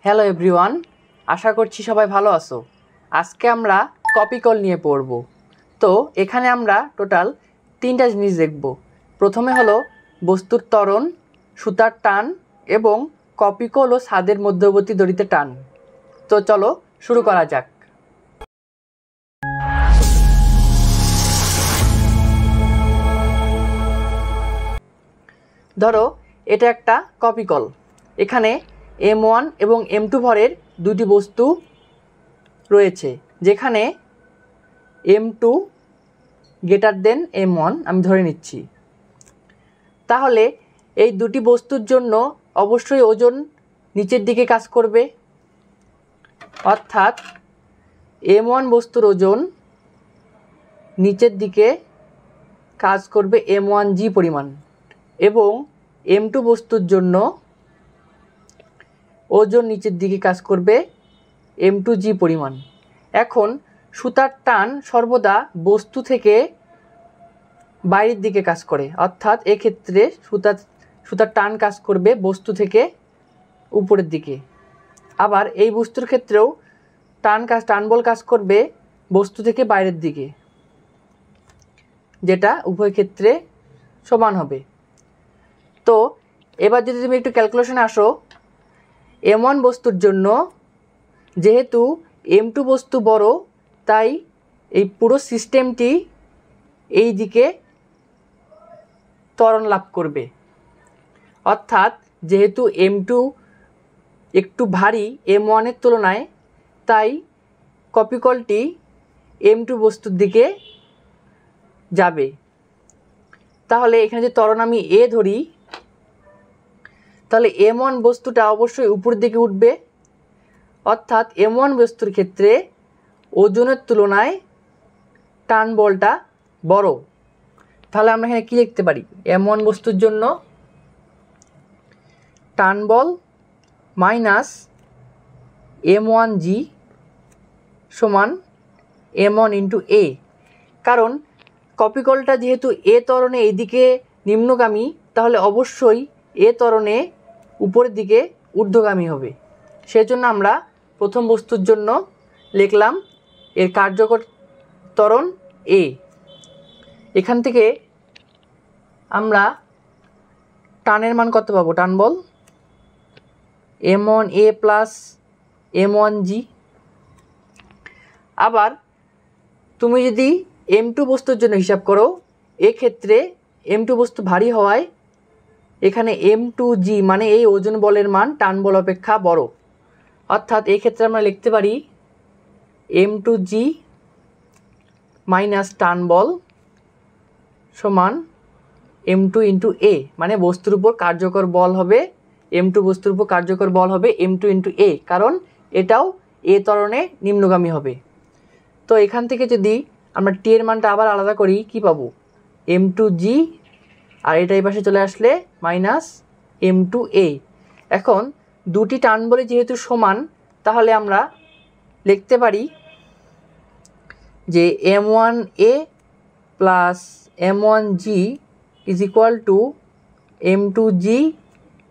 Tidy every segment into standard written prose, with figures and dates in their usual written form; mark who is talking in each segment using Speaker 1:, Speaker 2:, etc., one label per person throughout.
Speaker 1: Hello everyone, আশা করছি সবাই ভালো আছো। আজকে আমরা কপিকল নিয়ে পড়ব। তো এখানে আমরা টোটাল 3টা জিনিস দেখব। প্রথমে হলো বস্তুর ত্বরণ, সুতার টান এবং কপিকল ও ছাদের মধ্যবর্তী দড়িতে টান। তো চলো শুরু করা যাক। ধরো এটা একটা কপিকল। এখানে M1 এবং M2 ভরের দুটি বস্তু রয়েছে, যেখানে M2 গ্রেটার দেন M1 আমি ধরে নিচ্ছি। তাহলে এই দুটি বস্তুর জন্য অবশ্যই ওজন নিচের দিকে কাজ করবে, অর্থাৎ M1 বস্তুর ওজন নিচের দিকে কাজ করবে M1G পরিমাণ এবং M2 বস্তুর জন্য ওজন নিচের দিকে কাজ করবে M2G পরিমাণ। এখন সুতার টান সর্বদা বস্তু থেকে বাইরের দিকে কাজ করে, অর্থাৎ এক্ষেত্রে সুতার টান কাজ করবে বস্তু থেকে উপরের দিকে। আবার এই বস্তুর ক্ষেত্রেও টান বল কাজ করবে বস্তু থেকে বাইরের দিকে, যেটা উভয় ক্ষেত্রে সমান হবে। তো এবার যদি তুমি একটু ক্যালকুলেশনে আসো, M1 বস্তুর জন্য যেহেতু M2 বস্তু বড়, তাই এই পুরো সিস্টেমটি এই দিকে ত্বরণ লাভ করবে, অর্থাৎ যেহেতু M2 একটু ভারী M1 এর তুলনায়, তাই কপিকলটি M2 বস্তুর দিকে যাবে। তাহলে এখানে যে ত্বরণ আমি A ধরি, তাহলে M1 বস্তুটা অবশ্যই উপরের দিকে উঠবে, অর্থাৎ M1 বস্তুর ক্ষেত্রে ওজনের তুলনায় টান বলটা বড়। তাহলে আমরা এখানে কী লিখতে পারি? M1 বস্তুর জন্য টান বল মাইনাস M1G সমান M1 ইন্টু A। কারণ কপিকলটা যেহেতু A ত্বরণে এইদিকে নিম্নগামী, তাহলে অবশ্যই A ত্বরণে উপরের দিকে ঊর্ধ্বগামী হবে। সেজন্য আমরা প্রথম বস্তুর জন্য লিখলাম এর কার্যকর ত্বরণ A। এখান থেকে আমরা টানের মান কত পাবো? টান বল M1A প্লাস M1G। আবার তুমি যদি M2 বস্তুর জন্য হিসাব করো, এক্ষেত্রে M2 বস্তু ভারী হওয়ায় এখানে M2G মানে এই ওজন বলের মান টান বল অপেক্ষা বড়, অর্থাৎ এই ক্ষেত্রে আমরা লিখতে পারি M2G মাইনাস টান বল সমান M2 ইন্টু A, মানে বস্তুর উপর কার্যকর বল হবে M2 বস্তুর উপর কার্যকর বল হবে M2 ইন্টু A, কারণ এটাও A ত্বরণে নিম্নগামী হবে। তো এখান থেকে যদি আমরা T এর মানটা আবার আলাদা করি, কি পাবো? M2G, আর এটা এই পাশে চলে আসলে মাইনাস M2A। এখন দুটি টান বলে যেহেতু সমান, তাহলে আমরা লিখতে পারি যে M1A plus M1G is equal to M2G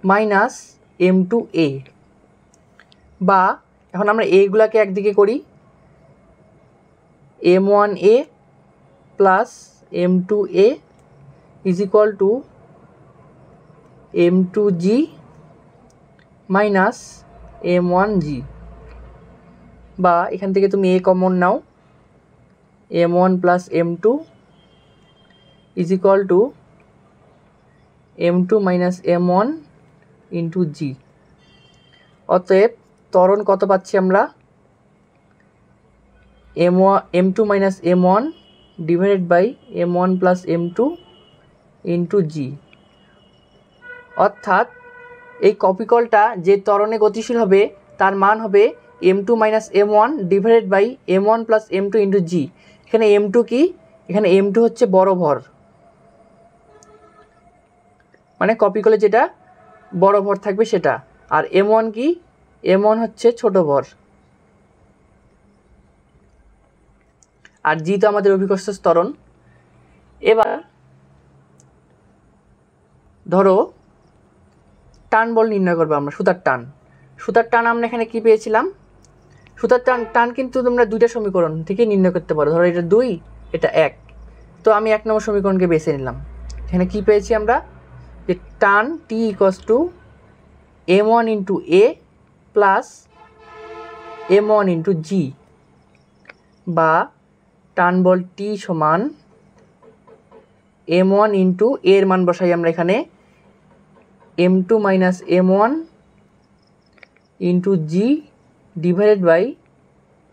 Speaker 1: minus M2A। বা এখন আমরা এগুলাকে একদিকে করি, M1A plus M2A is equal to M2G minus M1G। বা এখান থেকে তুমি A কমন নাও, M1 plus M2 is equal to M2 minus M1 into G। অতএব ত্বরণ কত পাচ্ছি আমরা? M2 minus M1 divided by M1 plus M2 into G। অর্থাৎ এই কপিকলটা যে ত্বরণে গতিশীল হবে তার মান হবে M2 minus M1 divided by M1 plus M2 into G। এখানে M2 কি? এখানে M2 হচ্ছে বড় ভর, মানে কপিকলে যেটা বড় ভর থাকবে সেটা। আর M1 কি? M1 হচ্ছে ছোট ভর। আর G তো আমাদের অভিকর্ষ ত্বরণ। এবার ধরো টান বল নির্ণয় করবো আমরা, সুতার টান। সুতার টান আমরা এখানে কি পেয়েছিলাম, সুতার টান কিন্তু তোমরা দুইটা সমীকরণ থেকে নির্ণয় করতে পারো। ধরো এটা 2, এটা 1। তো আমি 1 নম্বর সমীকরণকে বেছে নিলাম। এখানে কি পেয়েছি আমরা, যে টান T equals to m1 into a plus m1 into g, বা টান বল টি সমান m1 ইন্টু এর মান বসাই আমরা এখানে m2 minus m1 into G divided by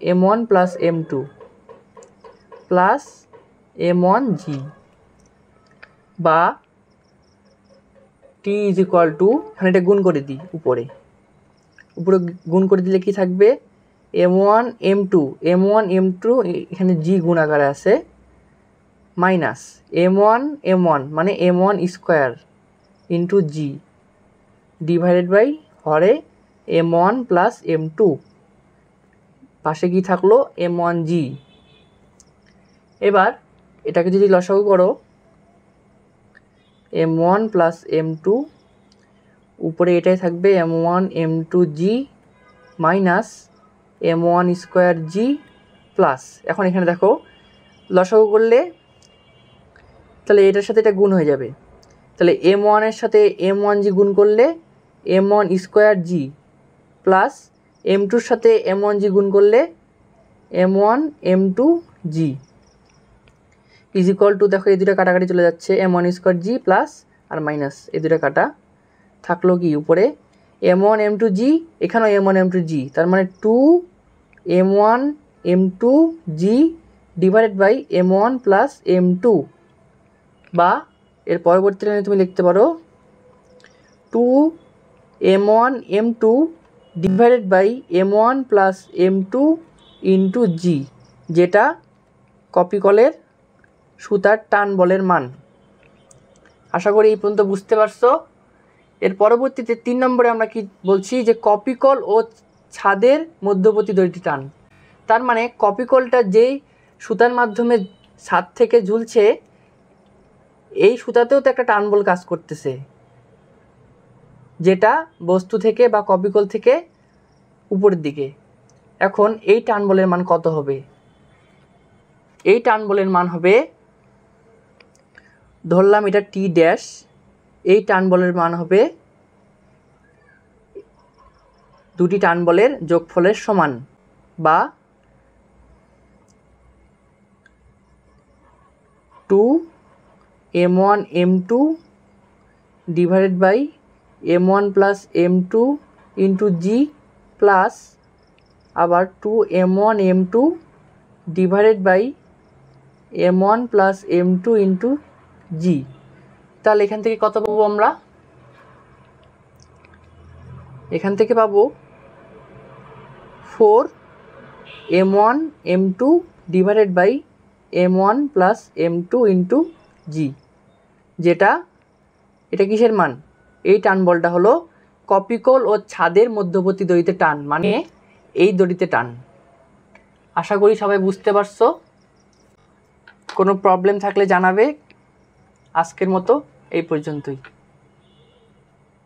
Speaker 1: m1 plus m2 plus m1 G, বা টি ইজ ইকুয়াল টু, এখানে এটা গুণ করে দিই, উপরে গুণ করে দিলে কি থাকবে, m1 m2 এখানে জি গুণ আকারে আছে, মাইনাস m1 মানে m1 square into G divided by হরে m1 প্লাস m2, পাশে কি থাকলো m1 জি। এবার এটাকে যদি লসাগু করো, m1 প্লাস m2, উপরে এটাই থাকবে m1 m2 g minus m1 square g plus, এখন এখানে দেখো লসাগু করলে তাহলে এটার সাথে এটা গুণ হয়ে যাবে, তাহলে m1 এর সাথে m1 জি গুণ করলে m1 square g plus m2 এর সাথে m1 জি গুণ করলে m1 m2 G is equal two, দেখো এই দুটো কাটাকাটি চলে যাচ্ছে, m1 স্কোয়ার জি প্লাস আর মাইনাস এই দুটো কাটা, থাকলো কি উপরে m1 m2 জি, এখানেও m1 m2 জি, তার মানে 2 m1 m2 G divided by m1 plus m2, বা এর পরবর্তী লাইনে তুমি লিখতে পারো 2 m1 m2 divided by m1 plus m2 into g, যেটা কপি কলের সুতার টান বলের মান। আশা করি এই পর্যন্ত বুঝতে পারছো। এর পরবর্তীতে 3 নম্বরে আমরা কি বলছি, যে কপিকল ও ছাদের মধ্যবর্তী দড়িটি টান। তার মানে কপিকলটা যেই সুতার মাধ্যমে ছাদ থেকে ঝুলছে, এই সুতাতেও তো একটা টান বল কাজ করতেছে, যেটা বস্তু থেকে বা কপিকল থেকে উপরের দিকে। এখন এই টান বলের মান কত হবে, এই টান বলের মান হবে, ধরলাম এটা টি ড্যাশ, এই টান বলের মান হবে দুটি টান বলের যোগফলের সমান, বা 2 m1 m2 divided by m1 plus m2 into g plus আবার 2 m1 m2 divided by m1 plus m2 into g. তাহলে এখান থেকে কত পাবো আমরা, এখান থেকে পাবো 4 m1 m2 divided by m1 plus m2 into g, যেটা এটা কিসের মান, এই টান বলটা হলো কপিকল ও ছাদের মধ্যবর্তী দড়িতে টান, মানে এই দড়িতে টান। আশা করি সবাই বুঝতে পারছো। কোনো প্রবলেম থাকলে জানাবে। আজকের মতো এই পর্যন্তই,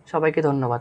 Speaker 1: সবাইকে ধন্যবাদ।